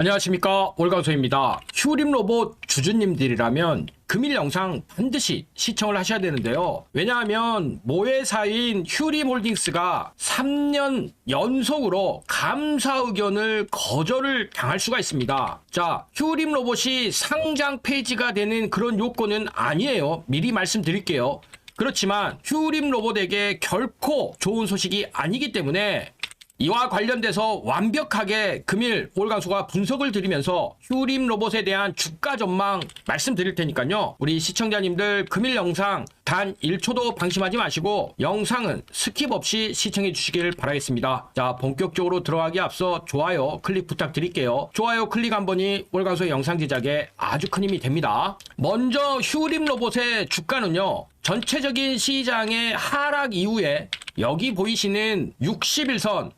안녕하십니까, 월광소입니다. 휴림 로봇 주주님들이라면 금일 영상 반드시 시청을 하셔야 되는데요. 왜냐하면 모회사인 휴림홀딩스가 3년 연속으로 감사 의견을 거절을 당할 수가 있습니다. 자, 휴림 로봇이 상장 폐지가 되는 그런 요건은 아니에요. 미리 말씀드릴게요. 그렇지만 휴림 로봇에게 결코 좋은 소식이 아니기 때문에 이와 관련돼서 완벽하게 금일 월광소가 분석을 드리면서 휴림 로봇에 대한 주가 전망 말씀드릴 테니까요. 우리 시청자님들 금일 영상 단 1초도 방심하지 마시고 영상은 스킵 없이 시청해 주시길 바라겠습니다. 자, 본격적으로 들어가기 앞서 좋아요 클릭 부탁드릴게요. 좋아요 클릭 한 번이 월광소의 영상 제작에 아주 큰 힘이 됩니다. 먼저 휴림 로봇의 주가는요, 전체적인 시장의 하락 이후에 여기 보이시는 61선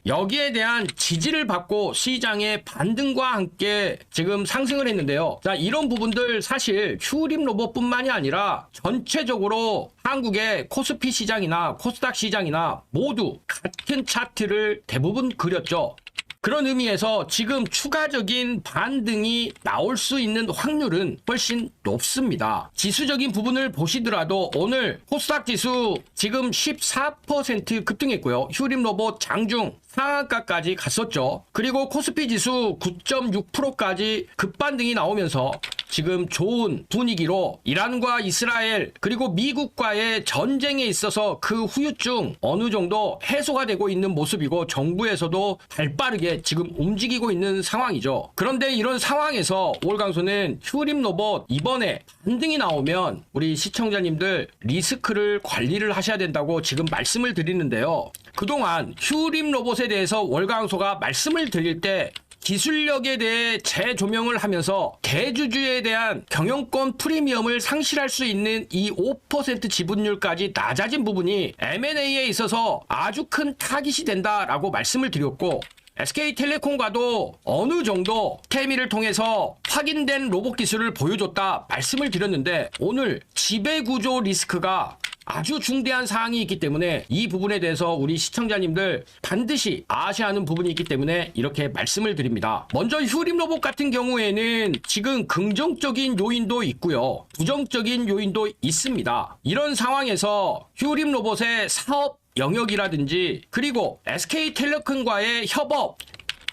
여기에 대한 지지를 받고 시장의 반등과 함께 지금 상승을 했는데요. 자, 이런 부분들 사실 휴림 로봇뿐만이 아니라 전체적으로 한국의 코스피 시장이나 코스닥 시장이나 모두 같은 차트를 대부분 그렸죠. 그런 의미에서 지금 추가적인 반등이 나올 수 있는 확률은 훨씬 높습니다. 지수적인 부분을 보시더라도 오늘 코스닥 지수 지금 14% 급등했고요. 휴림 로봇 장중 상한가까지 갔었죠. 그리고 코스피 지수 9.6%까지 급반등이 나오면서 지금 좋은 분위기로 이란과 이스라엘 그리고 미국과의 전쟁에 있어서 그 후유증 어느 정도 해소가 되고 있는 모습이고 정부에서도 발빠르게 지금 움직이고 있는 상황이죠. 그런데 이런 상황에서 월광소는 휴림 로봇 이번에 반등이 나오면 우리 시청자님들 리스크를 관리를 하셔야 된다고 지금 말씀을 드리는데요. 그동안 휴림 로봇에 대해서 월광소가 말씀을 드릴 때 기술력에 대해 재조명을 하면서 대주주에 대한 경영권 프리미엄을 상실할 수 있는 이 5% 지분율까지 낮아진 부분이 M&A에 있어서 아주 큰 타깃이 된다라고 말씀을 드렸고, SK텔레콤과도 어느 정도 케미를 통해서 확인된 로봇 기술을 보여줬다 말씀을 드렸는데, 오늘 지배구조 리스크가 아주 중대한 사항이 있기 때문에 이 부분에 대해서 우리 시청자님들 반드시 아셔야 하는 부분이 있기 때문에 이렇게 말씀을 드립니다. 먼저 휴림 로봇 같은 경우에는 지금 긍정적인 요인도 있고요, 부정적인 요인도 있습니다. 이런 상황에서 휴림 로봇의 사업 영역이라든지 그리고 SK텔레콤과의 협업,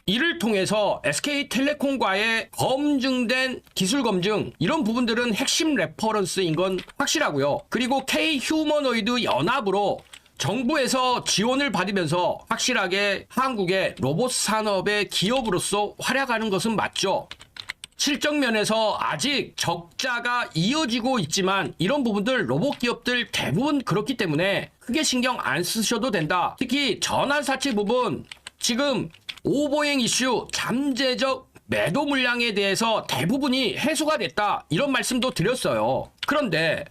이를 통해서 SK텔레콤과의 검증된 기술 검증, 이런 부분들은 핵심 레퍼런스인 건 확실하고요. 그리고 K휴머노이드 연합으로 정부에서 지원을 받으면서 확실하게 한국의 로봇 산업의 기업으로서 활약하는 것은 맞죠. 실적 면에서 아직 적자가 이어지고 있지만 이런 부분들 로봇 기업들 대부분 그렇기 때문에 크게 신경 안 쓰셔도 된다. 특히 전환사채 부분, 지금 오보행 이슈, 잠재적 매도 물량에 대해서 대부분이 해소가 됐다, 이런 말씀도 드렸어요. 그런데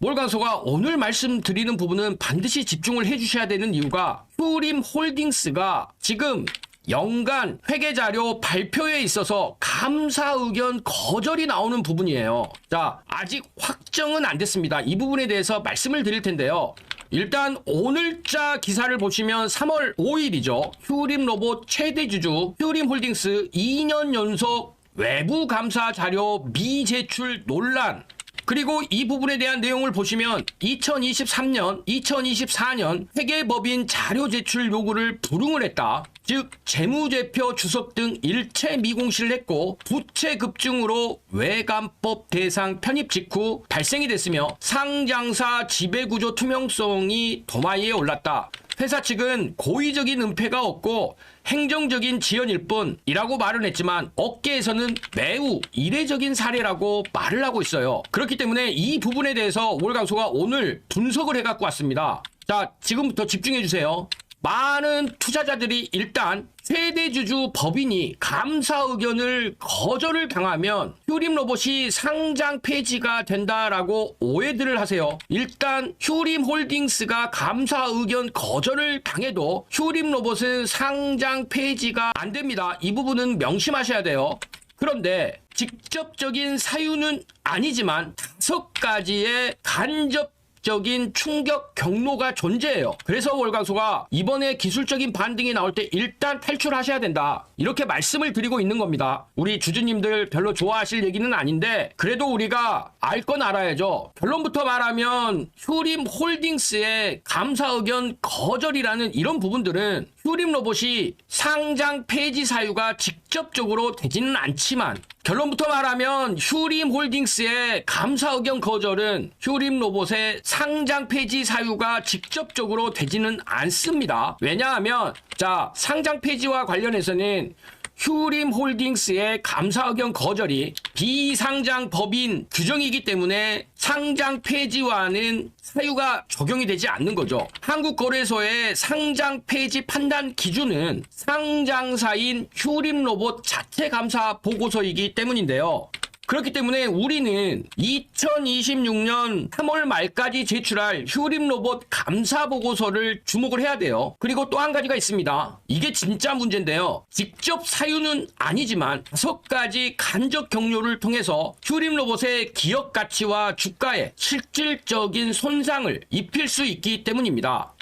월광소가 오늘 말씀드리는 부분은 반드시 집중을 해주셔야 되는 이유가 휴림 홀딩스가 지금 연간 회계자료 발표에 있어서 감사 의견 거절이 나오는 부분이에요. 자, 아직 확정은 안 됐습니다. 이 부분에 대해서 말씀을 드릴 텐데요. 일단 오늘자 기사를 보시면 3월 5일이죠. 휴림 로봇 최대 주주 휴림홀딩스 2년 연속 외부 감사 자료 미제출 논란, 그리고 이 부분에 대한 내용을 보시면 2023년, 2024년 회계법인 자료 제출 요구를 불응을 했다. 즉 재무제표 주석 등 일체 미공시를 했고 부채 급증으로 외감법 대상 편입 직후 발생이 됐으며 상장사 지배구조 투명성이 도마 위에 올랐다. 회사 측은 고의적인 은폐가 없고 행정적인 지연일 뿐이라고 말은 했지만 업계에서는 매우 이례적인 사례라고 말을 하고 있어요. 그렇기 때문에 이 부분에 대해서 월광소가 오늘 분석을 해갖고 왔습니다. 자, 지금부터 집중해주세요. 많은 투자자들이 일단 최대주주 법인이 감사 의견을 거절을 당하면 휴림 로봇이 상장 폐지가 된다라고 오해들을 하세요. 일단 휴림 홀딩스가 감사 의견 거절을 당해도 휴림 로봇은 상장 폐지가 안 됩니다. 이 부분은 명심하셔야 돼요. 그런데 직접적인 사유는 아니지만 5가지의 간접 기술적인 충격 경로가 존재해요. 그래서 월광소가 이번에 기술적인 반등이 나올 때 일단 탈출하셔야 된다, 이렇게 말씀을 드리고 있는 겁니다. 우리 주주님들 별로 좋아하실 얘기는 아닌데 그래도 우리가 알 건 알아야죠. 결론부터 말하면 휴림홀딩스의 감사 의견 거절이라는 이런 부분들은 휴림로봇이 상장 폐지 사유가 직접적으로 되지는 않지만, 결론부터 말하면 휴림홀딩스의 감사 의견 거절은 휴림로봇의 상장 폐지 사유가 직접적으로 되지는 않습니다. 왜냐하면 상장 폐지와 관련해서는 휴림홀딩스의 감사 의견 거절이 비상장 법인 규정이기 때문에 상장 폐지와는 사유가 적용이 되지 않는 거죠. 한국거래소의 상장 폐지 판단 기준은 상장사인 휴림로봇 자체 감사 보고서이기 때문인데요. 그렇기 때문에 우리는 2026년 3월 말까지 제출할 휴림로봇 감사 보고서를 주목을 해야 돼요. 그리고 또 한 가지가 있습니다. 이게 진짜 문제인데요. 직접 사유는 아니지만 5가지 간접 경로를 통해서 휴림로봇의 기업 가치와 주가에 실질적인 손상을 입힐 수 있기 때문입니다.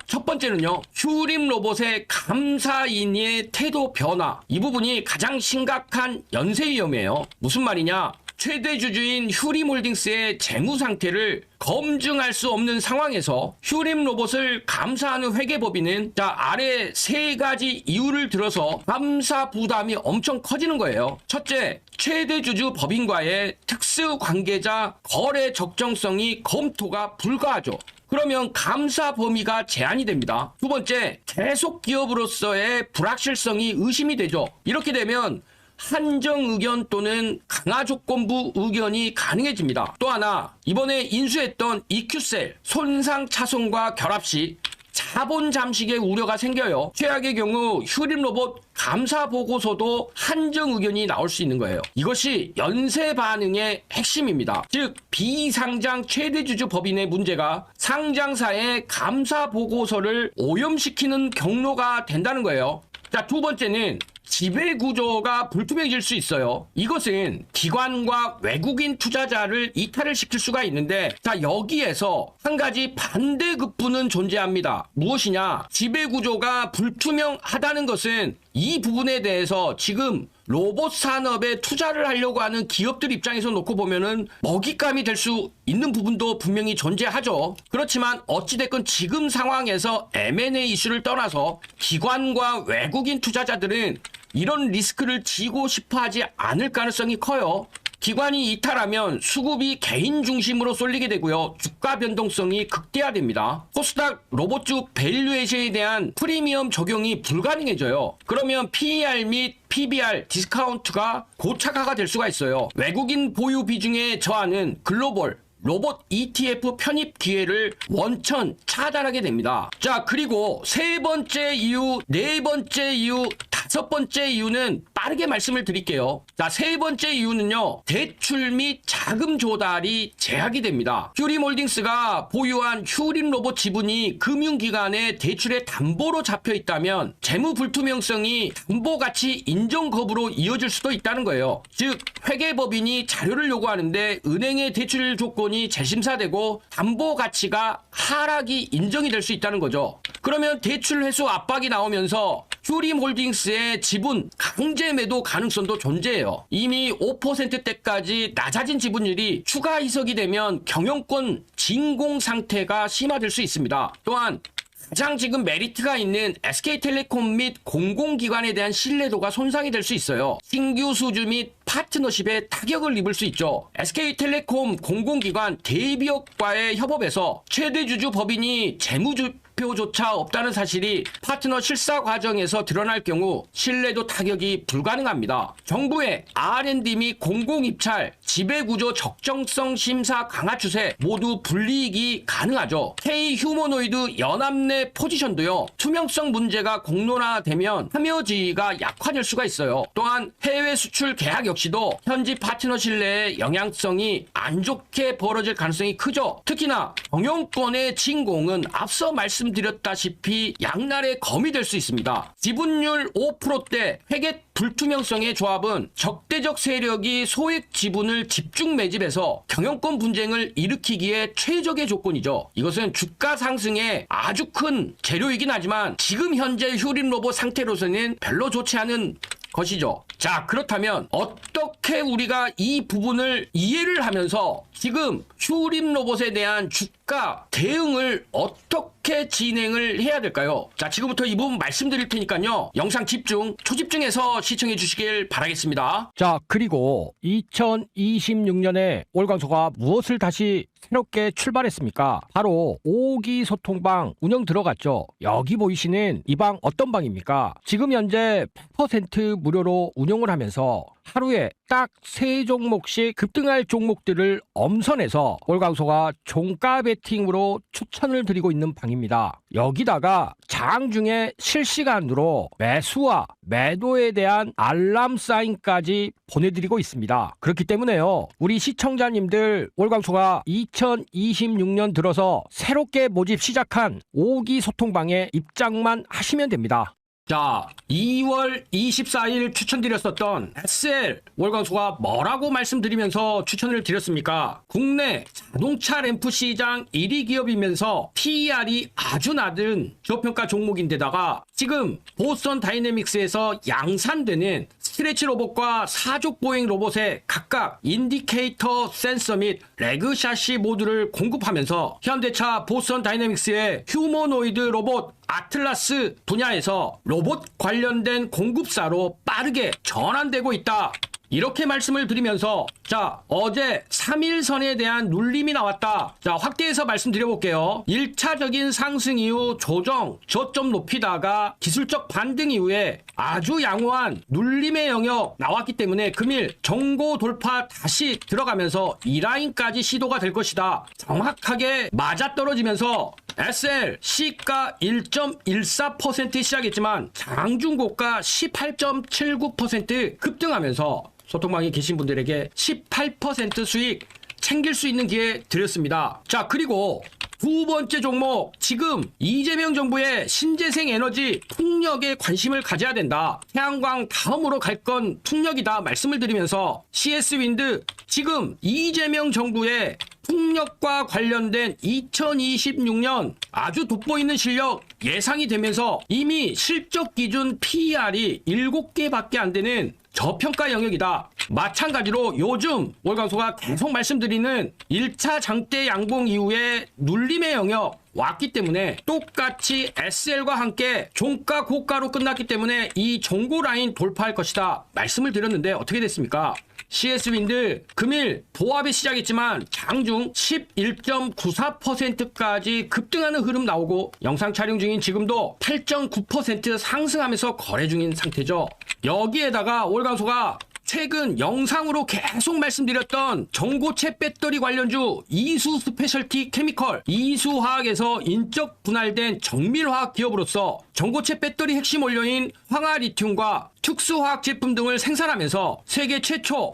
첫 번째는요. 휴림로봇의 감사인의 태도 변화. 이 부분이 가장 심각한 연쇄 위험이에요. 무슨 말이냐? 최대 주주인 휴림홀딩스의 재무 상태를 검증할 수 없는 상황에서 휴림로봇을 감사하는 회계법인은 아래 3가지 이유를 들어서 감사 부담이 엄청 커지는 거예요. 첫째, 최대 주주 법인과의 특수 관계자 거래 적정성이 검토가 불가하죠. 그러면 감사 범위가 제한이 됩니다. 두 번째, 계속 기업으로서의 불확실성이 의심이 되죠. 이렇게 되면 한정 의견 또는 강화 조건부 의견이 가능해집니다. 또 하나, 이번에 인수했던 EQ셀 손상 차손과 결합 시 자본 잠식의 우려가 생겨요. 최악의 경우 휴림로봇 감사 보고서도 한정 의견이 나올 수 있는 거예요. 이것이 연쇄 반응의 핵심입니다. 즉 비상장 최대주주 법인의 문제가 상장사의 감사 보고서를 오염시키는 경로가 된다는 거예요. 두 번째는 지배구조가 불투명해질 수 있어요. 이것은 기관과 외국인 투자자를 이탈을 시킬 수가 있는데 여기에서 한 가지 반대급부는 존재합니다. 무엇이냐? 지배구조가 불투명하다는 것은 이 부분에 대해서 지금 로봇 산업에 투자를 하려고 하는 기업들 입장에서 놓고 보면은 먹잇감이 될 수 있는 부분도 분명히 존재하죠. 그렇지만 어찌됐건 지금 상황에서 M&A 이슈를 떠나서 기관과 외국인 투자자들은 이런 리스크를 지고 싶어 하지 않을 가능성이 커요. 기관이 이탈하면 수급이 개인 중심으로 쏠리게 되고요. 주가 변동성이 극대화됩니다. 코스닥 로봇주 밸류에이션에 대한 프리미엄 적용이 불가능해져요. 그러면 PER 및 PBR 디스카운트가 고차가가 될 수가 있어요. 외국인 보유 비중의 저하는 글로벌 로봇 ETF 편입 기회를 원천 차단하게 됩니다. 그리고 세 번째 이유, 네 번째 이유, 다섯 번째 이유는 빠르게 말씀을 드릴게요. 세 번째 이유는요. 대출 및 자금 조달이 제약이 됩니다. 휴림홀딩스가 보유한 휴림로봇 지분이 금융기관의 대출의 담보로 잡혀 있다면 재무 불투명성이 담보가치 인정 거부로 이어질 수도 있다는 거예요. 즉 회계법인이 자료를 요구하는데 은행의 대출 조건이 재심사되고 담보 가치가 하락이 인정이 될 수 있다는 거죠. 그러면 대출 회수 압박이 나오면서 휴림홀딩스의 지분 강제 매도 가능성도 존재해요. 이미 5%대까지 낮아진 지분율이 추가 희석이 되면 경영권 진공 상태가 심화될 수 있습니다. 또한 가장 지금 메리트가 있는 SK텔레콤 및 공공기관에 대한 신뢰도가 손상이 될 수 있어요. 신규 수주 및 파트너십에 타격을 입을 수 있죠. SK텔레콤 공공기관 대기업과의 협업에서 최대주주 법인이 재무제표조차 없다는 사실이 파트너 실사 과정에서 드러날 경우 신뢰도 타격이 불가능합니다. 정부의 R&D 및 공공입찰, 지배구조 적정성 심사 강화 추세 모두 불이익이 가능하죠. K휴머노이드 연합 내 포지션도요. 투명성 문제가 공론화되면 참여지위가 약화될 수가 있어요. 또한 해외 수출 계약 역시도 현지 파트너 신뢰의 영향성이 안 좋게 벌어질 가능성이 크죠. 특히나 경영권의 진공은 앞서 말씀 말씀드렸다시피 양날의 검이 될 수 있습니다. 지분율 5%대 회계 불투명성의 조합은 적대적 세력이 소액 지분을 집중 매집해서 경영권 분쟁을 일으키기에 최적의 조건이죠. 이것은 주가 상승에 아주 큰 재료이긴 하지만 지금 현재 휴림 로봇 상태로서는 별로 좋지 않은 것이죠. 자, 그렇다면 어떻게 우리가 이 부분을 이해를 하면서 지금 휴림 로봇에 대한 주가 대응을 어떻게 진행을 해야 될까요? 자, 지금부터 이 부분 말씀드릴 테니까요. 영상 집중, 초집중해서 시청해 주시길 바라겠습니다. 자, 그리고 2026년에 월광소가 무엇을 다시 새롭게 출발했습니까? 바로 5기 소통방 운영 들어갔죠. 여기 보이시는 이 방 어떤 방입니까? 지금 현재 100% 무료로 운영을 하면서 하루에 딱 3종목씩 급등할 종목들을 엄선해서 월광소가 종가 베팅으로 추천을 드리고 있는 방입니다. 여기다가 장 중에 실시간으로 매수와 매도에 대한 알람 사인까지 보내드리고 있습니다. 그렇기 때문에요, 우리 시청자님들 월광소가 2026년 들어서 새롭게 모집 시작한 5기 소통방에 입장만 하시면 됩니다. 자, 2월 24일 추천드렸었던 SL 월광소가 뭐라고 말씀드리면서 추천을 드렸습니까? 국내 자동차 램프 시장 1위 기업이면서 PER이 아주 낮은 기업평가 종목인데다가 지금 보스턴 다이내믹스에서 양산되는 스트레치 로봇과 사족 보행 로봇에 각각 인디케이터 센서 및 레그 샤시 모듈을 공급하면서 현대차 보스턴 다이내믹스의 휴머노이드 로봇 아틀라스 분야에서 로봇 관련된 공급사로 빠르게 전환되고 있다. 이렇게 말씀을 드리면서 자, 어제 3일선에 대한 눌림이 나왔다. 자, 확대해서 말씀드려볼게요. 1차적인 상승 이후 조정, 저점 높이다가 기술적 반등 이후에 아주 양호한 눌림의 영역 나왔기 때문에 금일 정고 돌파 다시 들어가면서 이 라인까지 시도가 될 것이다. 정확하게 맞아떨어지면서 SL 시가 1.14% 시작했지만 장중고가 18.79% 급등하면서 소통방에 계신 분들에게 18% 수익 챙길 수 있는 기회 드렸습니다. 자, 그리고 두 번째 종목, 지금 이재명 정부의 신재생 에너지 풍력에 관심을 가져야 된다. 태양광 다음으로 갈 건 풍력이다 말씀을 드리면서 CS윈드, 지금 이재명 정부의 풍력과 관련된 2026년 아주 돋보이는 실력 예상이 되면서 이미 실적 기준 PER이 7개밖에 안 되는 저평가 영역이다. 마찬가지로 요즘 월광소가 계속 말씀드리는 1차 장대 양봉 이후에 눌림의 영역 왔기 때문에 똑같이 SL과 함께 종가 고가로 끝났기 때문에 이 종고 라인 돌파할 것이다 말씀을 드렸는데 어떻게 됐습니까? CS윈드 금일 보합이 시작했지만 장중 11.94%까지 급등하는 흐름 나오고 영상 촬영 중인 지금도 8.9% 상승하면서 거래 중인 상태죠. 여기에다가 월광소가 최근 영상으로 계속 말씀드렸던 전고체 배터리 관련주 이수 스페셜티 케미컬, 이수화학에서 인적 분할된 정밀화학 기업으로서 전고체 배터리 핵심 원료인 황화리튬과 특수화학 제품 등을 생산하면서 세계 최초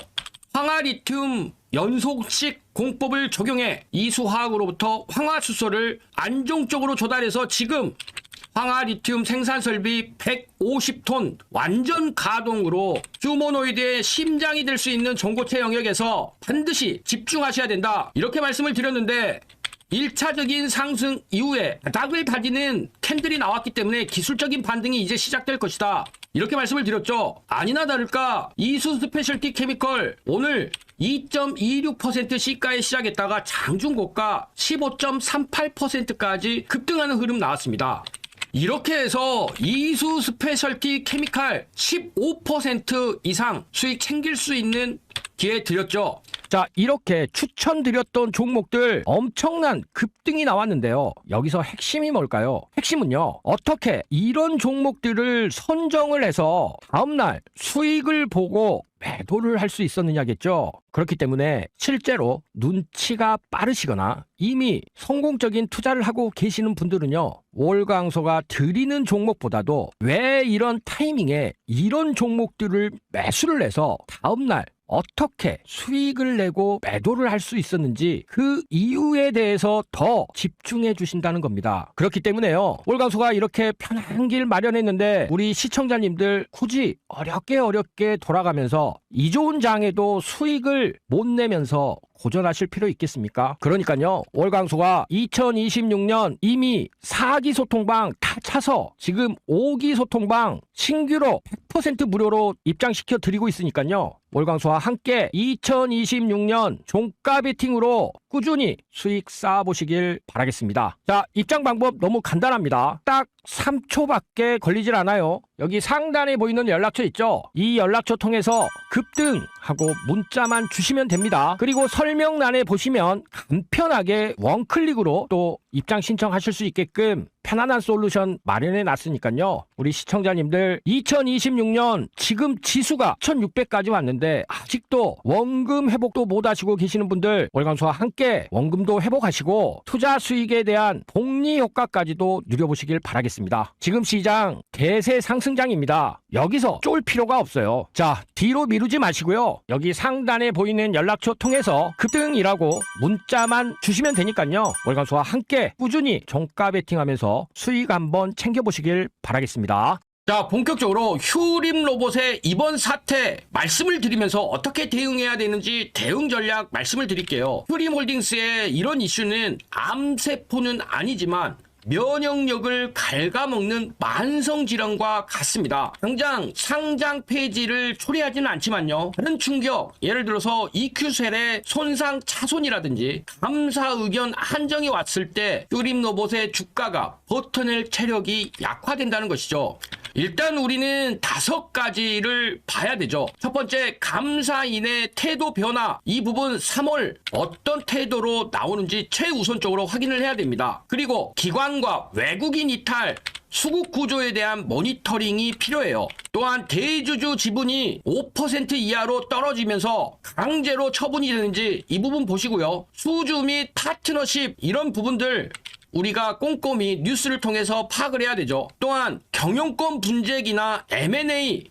황화리튬 연속식 공법을 적용해 이수화학으로부터 황화수소를 안정적으로 조달해서 지금 황화리튬 생산 설비 150톤 완전 가동으로 휴머노이드의 심장이 될 수 있는 전고체 영역에서 반드시 집중하셔야 된다. 이렇게 말씀을 드렸는데 1차적인 상승 이후에 바닥을 다지는 캔들이 나왔기 때문에 기술적인 반등이 이제 시작될 것이다. 이렇게 말씀을 드렸죠. 아니나 다를까 이수 스페셜티 케미컬 오늘 2.26% 시가에 시작했다가 장중고가 15.38%까지 급등하는 흐름 나왔습니다. 이렇게 해서 이수 스페셜티 케미칼 15% 이상 수익 챙길 수 있는 기회 드렸죠. 자, 이렇게 추천드렸던 종목들 엄청난 급등이 나왔는데요. 여기서 핵심이 뭘까요? 핵심은요, 어떻게 이런 종목들을 선정을 해서 다음날 수익을 보고 매도를 할 수 있었느냐겠죠. 그렇기 때문에 실제로 눈치가 빠르시거나 이미 성공적인 투자를 하고 계시는 분들은요, 월광소가 드리는 종목보다도 왜 이런 타이밍에 이런 종목들을 매수를 해서 다음날 어떻게 수익을 내고 매도를 할 수 있었는지 그 이유에 대해서 더 집중해 주신다는 겁니다. 그렇기 때문에요, 월광소가 이렇게 편한 길 마련했는데 우리 시청자님들 굳이 어렵게 돌아가면서 이 좋은 장에도 수익을 못 내면서 고전하실 필요 있겠습니까? 그러니까요, 월광소가 2026년 이미 4기 소통방 다 차서 지금 5기 소통방 신규로 100% 무료로 입장시켜 드리고 있으니까요, 월광소와 함께 2026년 종가 베팅으로 꾸준히 수익 쌓아보시길 바라겠습니다. 자, 입장 방법 너무 간단합니다. 딱 3초밖에 걸리질 않아요. 여기 상단에 보이는 연락처 있죠? 이 연락처 통해서 급등하고 문자만 주시면 됩니다. 그리고 설명란에 보시면 간편하게 원클릭으로 또 입장 신청하실 수 있게끔 편안한 솔루션 마련해 놨으니까요, 우리 시청자님들 2026년 지금 지수가 1600까지 왔는데 아직도 원금 회복도 못 하시고 계시는 분들, 월광소와 함께 원금도 회복하시고 투자 수익에 대한 복리 효과까지도 누려보시길 바라겠습니다. 지금 시장 대세 상승장입니다. 여기서 쫄 필요가 없어요. 자, 뒤로 미루지 마시고요, 여기 상단에 보이는 연락처 통해서 급등이라고 문자만 주시면 되니까요, 월광소와 함께 꾸준히 종가 베팅하면서 수익 한번 챙겨보시길 바라겠습니다. 자, 본격적으로 휴림 로봇의 이번 사태 말씀을 드리면서 어떻게 대응해야 되는지 대응 전략 말씀을 드릴게요. 휴림 홀딩스의 이런 이슈는 암세포는 아니지만 면역력을 갉아먹는 만성질환과 같습니다. 당장 상장 폐지를 초래하지는 않지만요, 다른 충격, 예를 들어서 EQ셀의 손상 차손이라든지 감사 의견 한정이 왔을 때 휴림 로봇의 주가가 버텨낼 체력이 약화된다는 것이죠. 일단 우리는 5가지를 봐야 되죠. 첫 번째, 감사인의 태도 변화. 이 부분 3월 어떤 태도로 나오는지 최우선적으로 확인을 해야 됩니다. 그리고 기관과 외국인 이탈, 수급 구조에 대한 모니터링이 필요해요. 또한 대주주 지분이 5% 이하로 떨어지면서 강제로 처분이 되는지 이 부분 보시고요. 수주 및 파트너십, 이런 부분들 우리가 꼼꼼히 뉴스를 통해서 파악을 해야 되죠. 또한 경영권 분쟁이나 M&A,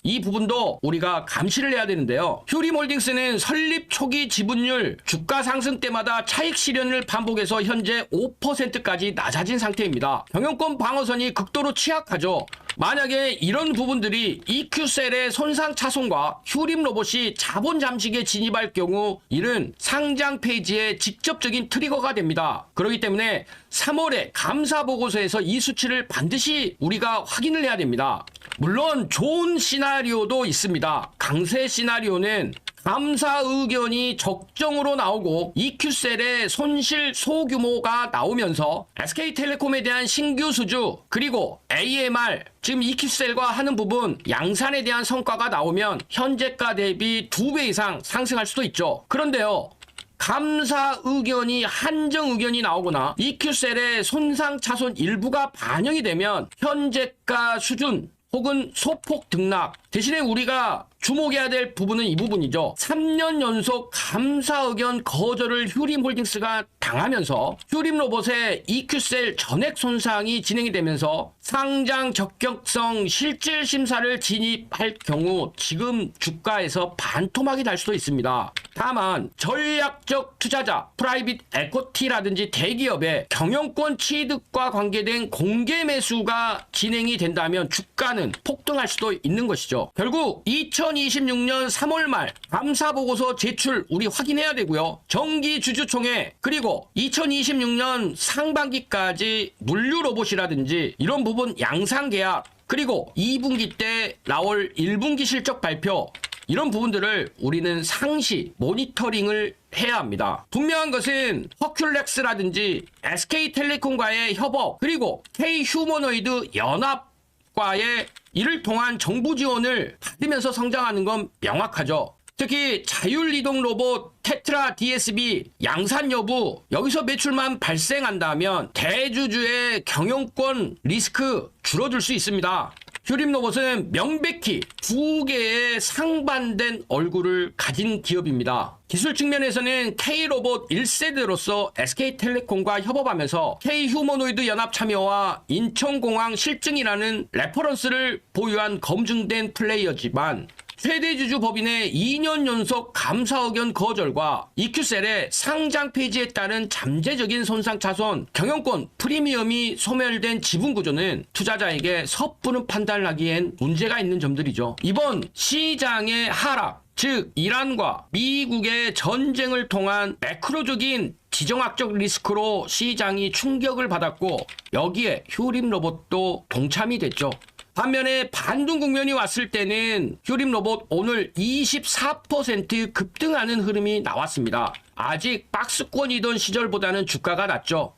이 부분도 우리가 감시를 해야 되는데요. 휴림홀딩스는 설립 초기 지분율, 주가 상승 때마다 차익 실현을 반복해서 현재 5%까지 낮아진 상태입니다. 경영권 방어선이 극도로 취약하죠. 만약에 이런 부분들이 EQ셀의 손상 차손과 휴림 로봇이 자본 잠식에 진입할 경우 이는 상장 폐지의 직접적인 트리거가 됩니다. 그렇기 때문에 3월에 감사 보고서에서 이 수치를 반드시 우리가 확인을 해야 됩니다. 물론 좋은 시나리오도 있습니다. 강세 시나리오는 감사 의견이 적정으로 나오고 EQ셀의 손실 소규모가 나오면서 SK텔레콤에 대한 신규 수주, 그리고 AMR, 지금 EQ셀과 하는 부분 양산에 대한 성과가 나오면 현재가 대비 2배 이상 상승할 수도 있죠. 그런데요, 감사 의견이 한정 의견이 나오거나 EQ셀의 손상 차손 일부가 반영이 되면 현재가 수준 혹은 소폭 등락, 대신에 우리가 주목해야 될 부분은 이 부분이죠. 3년 연속 감사 의견 거절을 휴림홀딩스가 당하면서 휴림 로봇의 EQ셀 전액 손상이 진행이 되면서 상장 적격성 실질 심사를 진입할 경우 지금 주가에서 반토막이 날 수도 있습니다. 다만 전략적 투자자, 프라이빗 에코티라든지 대기업의 경영권 취득과 관계된 공개 매수가 진행이 된다면 주가는 폭등할 수도 있는 것이죠. 결국 2026년 3월 말 감사 보고서 제출 우리 확인해야 되고요. 정기 주주총회, 그리고 2026년 상반기까지 물류 로봇이라든지 이런 부분 양상 계약, 그리고 2분기 때 나올 1분기 실적 발표, 이런 부분들을 우리는 상시 모니터링을 해야 합니다. 분명한 것은 허큘렉스라든지 SK텔레콤과의 협업, 그리고 K휴머노이드 연합과의 이를 통한 정부 지원을 받으면서 성장하는 건 명확하죠. 특히 자율이동 로봇 테트라 DSB 양산 여부, 여기서 매출만 발생한다면 대주주의 경영권 리스크 줄어들 수 있습니다. 휴림 로봇은 명백히 2개의 상반된 얼굴을 가진 기업입니다. 기술 측면에서는 K로봇 1세대로서 SK텔레콤과 협업하면서 K휴머노이드 연합 참여와 인천공항 실증이라는 레퍼런스를 보유한 검증된 플레이어지만 최대 주주 법인의 2년 연속 감사 의견 거절과 EQ셀의 상장 폐지에 따른 잠재적인 손상차손, 경영권 프리미엄이 소멸된 지분 구조는 투자자에게 섣부른 판단을 하기엔 문제가 있는 점들이죠. 이번 시장의 하락, 즉 이란과 미국의 전쟁을 통한 매크로적인 지정학적 리스크로 시장이 충격을 받았고 여기에 휴림로봇도 동참이 됐죠. 반면에 반등 국면이 왔을 때는 휴림로봇 오늘 24% 급등하는 흐름이 나왔습니다. 아직 박스권이던 시절보다는 주가가 낮죠.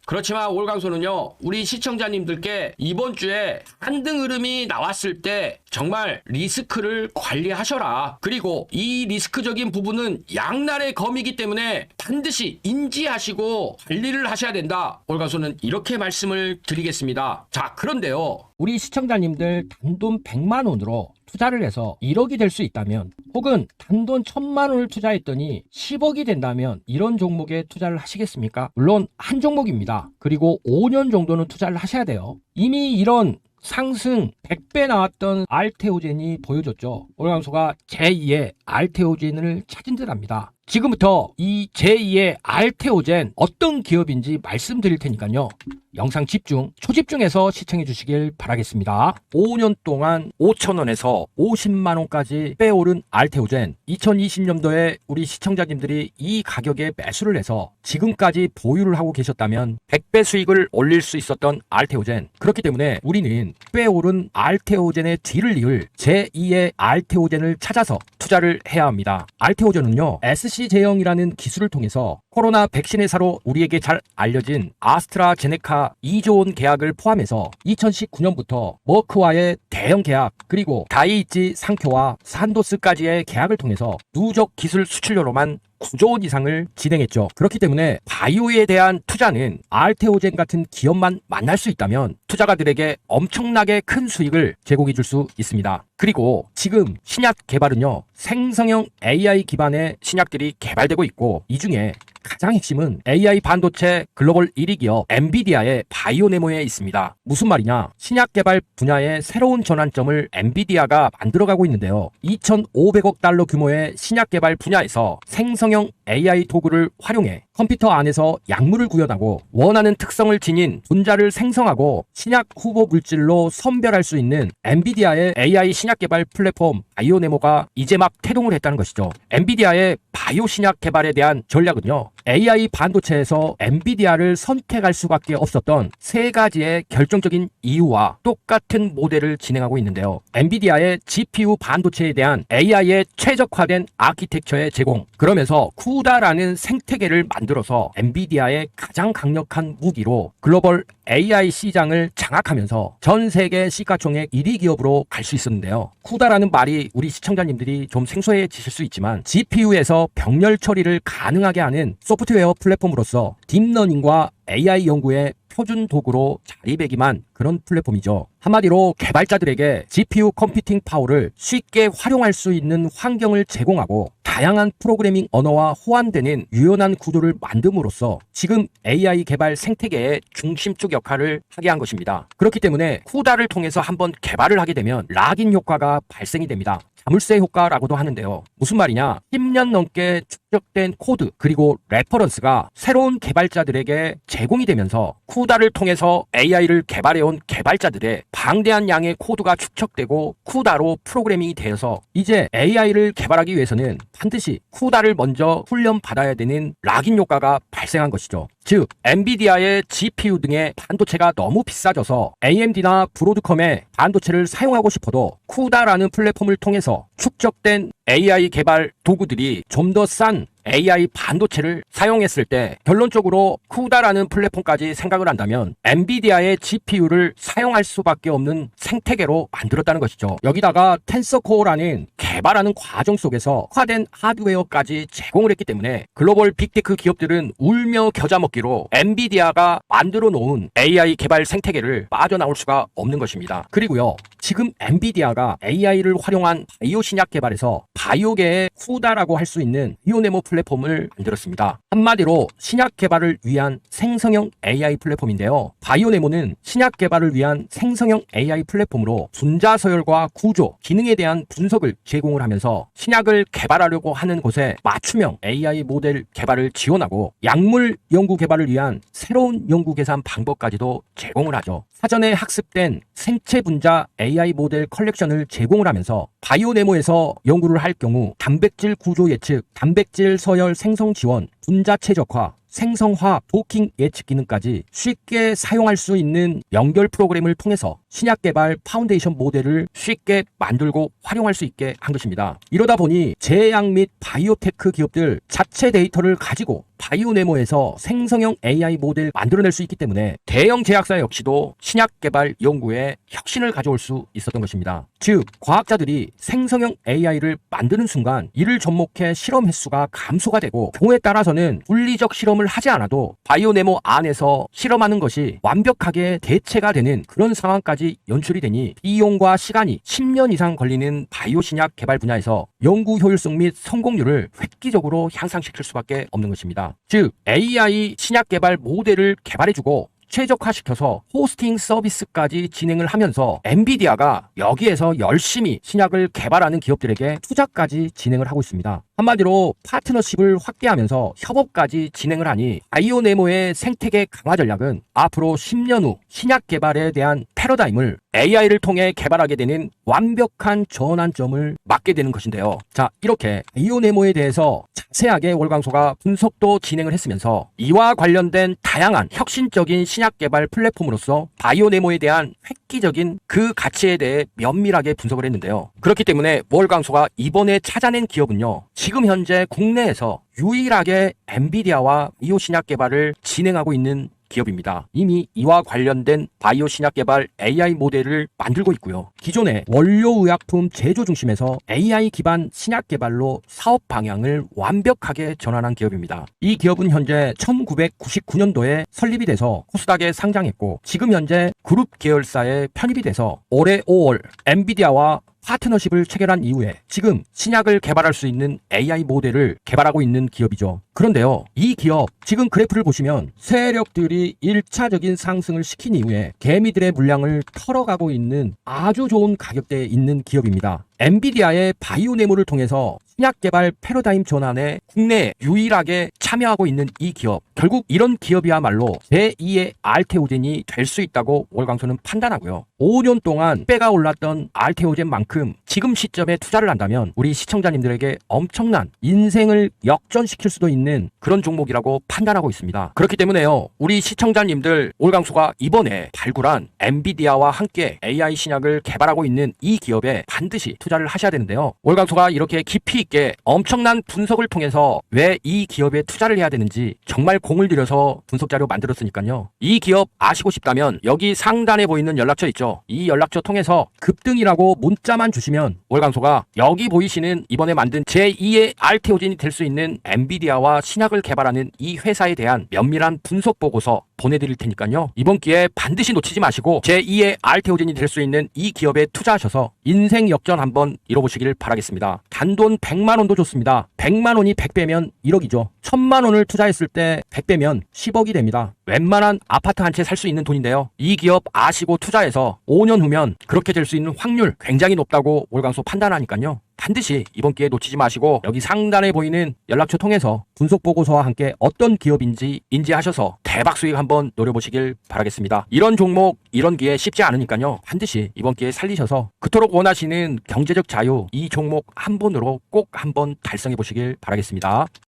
그렇지만 올강소는요, 우리 시청자님들께 이번 주에 반등 흐름이 나왔을 때 정말 리스크를 관리하셔라. 그리고 이 리스크적인 부분은 양날의 검이기 때문에 반드시 인지하시고 관리를 하셔야 된다. 올강소는 이렇게 말씀을 드리겠습니다. 자, 그런데요, 우리 시청자님들 단돈 100만 원으로 투자를 해서 1억이 될 수 있다면, 혹은 단돈 1000만 원을 투자했더니 10억이 된다면 이런 종목에 투자를 하시겠습니까? 물론 한 종목입니다. 그리고 5년 정도는 투자를 하셔야 돼요. 이미 이런 상승 100배 나왔던 알테오젠이 보여줬죠. 올강소가 제2의 알테오젠을 찾은 듯 합니다. 지금부터 이 제2의 알테오젠 어떤 기업인지 말씀드릴 테니까요. 영상 집중, 초집중해서 시청해 주시길 바라겠습니다. 5년 동안 5,000원에서 50만원까지 빼오른 알테오젠, 2020년도에 우리 시청자님들이 이 가격에 매수를 해서 지금까지 보유를 하고 계셨다면 100배 수익을 올릴 수 있었던 알테오젠. 그렇기 때문에 우리는 빼오른 알테오젠의 뒤를 이을 제2의 알테오젠을 찾아서 투자를 해야 합니다. 알테오젠은요, SC 제형이라는 기술을 통해서 코로나 백신 회사로 우리에게 잘 알려진 아스트라제네카 2조 원 계약을 포함해서 2019년부터 머크와의 대형 계약, 그리고 다이이치 상표와 산도스까지의 계약을 통해서 누적 기술 수출료로만 9조 원 이상을 진행했죠. 그렇기 때문에 바이오에 대한 투자는 알테오젠 같은 기업만 만날 수 있다면 투자가들에게 엄청나게 큰 수익을 제공해 줄 수 있습니다. 그리고 지금 신약 개발은요, 생성형 AI 기반의 신약들이 개발되고 있고, 이 중에 가장 핵심은 AI 반도체 글로벌 1위 기업 엔비디아의 바이오네모에 있습니다. 무슨 말이냐? 신약 개발 분야의 새로운 전환점을 엔비디아가 만들어가고 있는데요. 2,500억 달러 규모의 신약 개발 분야에서 생성형 AI 도구를 활용해 컴퓨터 안에서 약물을 구현하고 원하는 특성을 지닌 분자를 생성하고 신약 후보 물질로 선별할 수 있는 엔비디아의 AI 신약 개발 플랫폼 바이오네모가 이제 막 태동을 했다는 것이죠. 엔비디아의 바이오 신약 개발에 대한 전략은요, AI 반도체에서 엔비디아를 선택할 수밖에 없었던 세 가지의 결정적인 이유와 똑같은 모델을 진행하고 있는데요. 엔비디아의 GPU 반도체에 대한 AI의 최적화된 아키텍처의 제공, 그러면서 쿠다라는 생태계를 만들어서 엔비디아의 가장 강력한 무기로 글로벌 AI 시장을 장악하면서 전 세계 시가총액 1위 기업으로 갈 수 있었는데요. 쿠다라는 말이 우리 시청자님들이 좀 생소해지실 수 있지만 GPU에서 병렬 처리를 가능하게 하는 소프트웨어 플랫폼으로서 딥러닝과 AI 연구의 표준 도구로 자리매김한 그런 플랫폼이죠. 한마디로 개발자들에게 GPU 컴퓨팅 파워를 쉽게 활용할 수 있는 환경을 제공하고 다양한 프로그래밍 언어와 호환되는 유연한 구조를 만듦으로써 지금 AI 개발 생태계의 중심축 역할을 하게 한 것입니다. 그렇기 때문에 쿠다를 통해서 한번 개발을 하게 되면 락인 효과가 발생이 됩니다. 자물쇠 효과라고도 하는데요. 무슨 말이냐? 10년 넘게 축적된 코드, 그리고 레퍼런스가 새로운 개발자들에게 제공이 되면서 쿠다를 통해서 AI를 개발해온 개발자들의 방대한 양의 코드가 축적되고 쿠다로 프로그래밍이 되어서 이제 AI를 개발하기 위해서는 반드시 쿠다를 먼저 훈련받아야 되는 락인 효과가 발생한 것이죠. 즉, 엔비디아의 GPU 등의 반도체가 너무 비싸져서 AMD나 브로드컴의 반도체를 사용하고 싶어도 쿠다라는 플랫폼을 통해서 축적된 AI 개발 도구들이 좀 더 싼 AI 반도체를 사용했을 때 결론적으로 쿠다라는 플랫폼까지 생각을 한다면 엔비디아의 GPU를 사용할 수밖에 없는 생태계로 만들었다는 것이죠. 여기다가 텐서코어라는 개발하는 과정 속에서 특화된 하드웨어까지 제공을 했기 때문에 글로벌 빅테크 기업들은 울며 겨자 먹기로 엔비디아가 만들어 놓은 AI 개발 생태계를 빠져나올 수가 없는 것입니다. 그리고요, 지금 엔비디아가 AI를 활용한 바이오 신약 개발에서 바이오계의 후다라고 할 수 있는 바이오네모 플랫폼을 만들었습니다. 한마디로 신약 개발을 위한 생성형 AI 플랫폼인데요. 바이오네모는 신약 개발을 위한 생성형 AI 플랫폼으로 분자 서열과 구조, 기능에 대한 분석을 제공을 하면서 신약을 개발하려고 하는 곳에 맞춤형 AI 모델 개발을 지원하고 약물 연구 개발을 위한 새로운 연구 계산 방법까지도 제공을 하죠. 사전에 학습된 생체 분자 AI 모델 컬렉션을 제공을 하면서 바이오네모에서 연구를 할 경우 단백질 구조 예측, 단백질 서열 생성 지원, 분자 최적화, 생성화, 도킹 예측 기능까지 쉽게 사용할 수 있는 연결 프로그램을 통해서 신약 개발 파운데이션 모델을 쉽게 만들고 활용할 수 있게 한 것입니다. 이러다 보니 제약 및 바이오테크 기업들 자체 데이터를 가지고 바이오네모에서 생성형 AI 모델 만들어낼 수 있기 때문에 대형 제약사 역시도 신약 개발 연구에 혁신을 가져올 수 있었던 것입니다. 즉, 과학자들이 생성형 AI를 만드는 순간 이를 접목해 실험 횟수가 감소가 되고 경우에 따라서는 물리적 실험을 하지 않아도 바이오네모 안에서 실험하는 것이 완벽하게 대체가 되는 그런 상황까지 연출이 되니 비용과 시간이 10년 이상 걸리는 바이오 신약 개발 분야에서 연구 효율성 및 성공률을 획기적으로 향상시킬 수밖에 없는 것입니다. 즉, AI 신약 개발 모델을 개발해주고 최적화시켜서 호스팅 서비스까지 진행을 하면서 엔비디아가 여기에서 열심히 신약을 개발하는 기업들에게 투자까지 진행을 하고 있습니다. 한마디로 파트너십을 확대하면서 협업까지 진행을 하니 바이오네모의 생태계 강화 전략은 앞으로 10년 후 신약 개발에 대한 패러다임을 AI를 통해 개발하게 되는 완벽한 전환점을 맞게 되는 것인데요. 자, 이렇게 바이오네모에 대해서 자세하게 월광소가 분석도 진행을 했으면서 이와 관련된 다양한 혁신적인 신약 개발 플랫폼으로서 바이오네모에 대한 획기적인 그 가치에 대해 면밀하게 분석을 했는데요. 그렇기 때문에 월광소가 이번에 찾아낸 기업은요, 지금 현재 국내에서 유일하게 엔비디아와 바이오 신약 개발을 진행하고 있는 기업입니다. 이미 이와 관련된 바이오 신약 개발 AI 모델을 만들고 있고요. 기존의 원료의약품 제조 중심에서 AI 기반 신약 개발로 사업 방향을 완벽하게 전환한 기업입니다. 이 기업은 현재 1999년도에 설립이 돼서 코스닥에 상장했고 지금 현재 그룹 계열사에 편입이 돼서 올해 5월 엔비디아와 파트너십을 체결한 이후에 지금 신약을 개발할 수 있는 AI 모델을 개발하고 있는 기업이죠. 그런데요, 이 기업 지금 그래프를 보시면 세력들이 1차적인 상승을 시킨 이후에 개미들의 물량을 털어가고 있는 아주 좋은 가격대에 있는 기업입니다. 엔비디아의 바이오네모를 통해서 신약 개발 패러다임 전환에 국내에 유일하게 참여하고 있는 이 기업, 결국 이런 기업이야말로 제2의 알테오젠이 될 수 있다고 월광소는 판단하고요. 5년 동안 배가 올랐던 알테오젠만큼 지금 시점에 투자를 한다면 우리 시청자님들에게 엄청난 인생을 역전시킬 수도 있는 그런 종목이라고 판단하고 있습니다. 그렇기 때문에요, 우리 시청자님들 월광소가 이번에 발굴한 엔비디아와 함께 AI 신약을 개발하고 있는 이 기업에 반드시 투자를 하셔야 되는데요. 월광소가 이렇게 깊이 있게 엄청난 분석을 통해서 왜 이 기업에 투자를 해야 되는지 정말 공을 들여서 분석 자료 만들었으니까요. 이 기업 아시고 싶다면 여기 상단에 보이는 연락처 있죠. 이 연락처 통해서 급등이라고 문자만 주시면 월광소가 여기 보이시는 이번에 만든 제2의 알테오젠이 될 수 있는 엔비디아와 신약을 개발하는 이 회사에 대한 면밀한 분석 보고서 보내드릴 테니까요. 이번 기회에 반드시 놓치지 마시고 제2의 알테오젠이 될 수 있는 이 기업에 투자하셔서 인생 역전 한번 이뤄보시길 바라겠습니다. 단돈 100만 원도 좋습니다. 100만 원이 100배면 1억이죠. 1000만 원을 투자했을 때 100배면 10억이 됩니다. 웬만한 아파트 한 채 살 수 있는 돈인데요. 이 기업 아시고 투자해서 5년 후면 그렇게 될 수 있는 확률 굉장히 높다고 월광소 판단하니까요. 반드시 이번 기회 놓치지 마시고 여기 상단에 보이는 연락처 통해서 분석 보고서와 함께 어떤 기업인지 인지하셔서 대박 수익 한번 노려보시길 바라겠습니다. 이런 종목, 이런 기회 쉽지 않으니까요. 반드시 이번 기회 살리셔서 그토록 원하시는 경제적 자유, 이 종목 한 번으로 꼭 한번 달성해 보시길 바라겠습니다.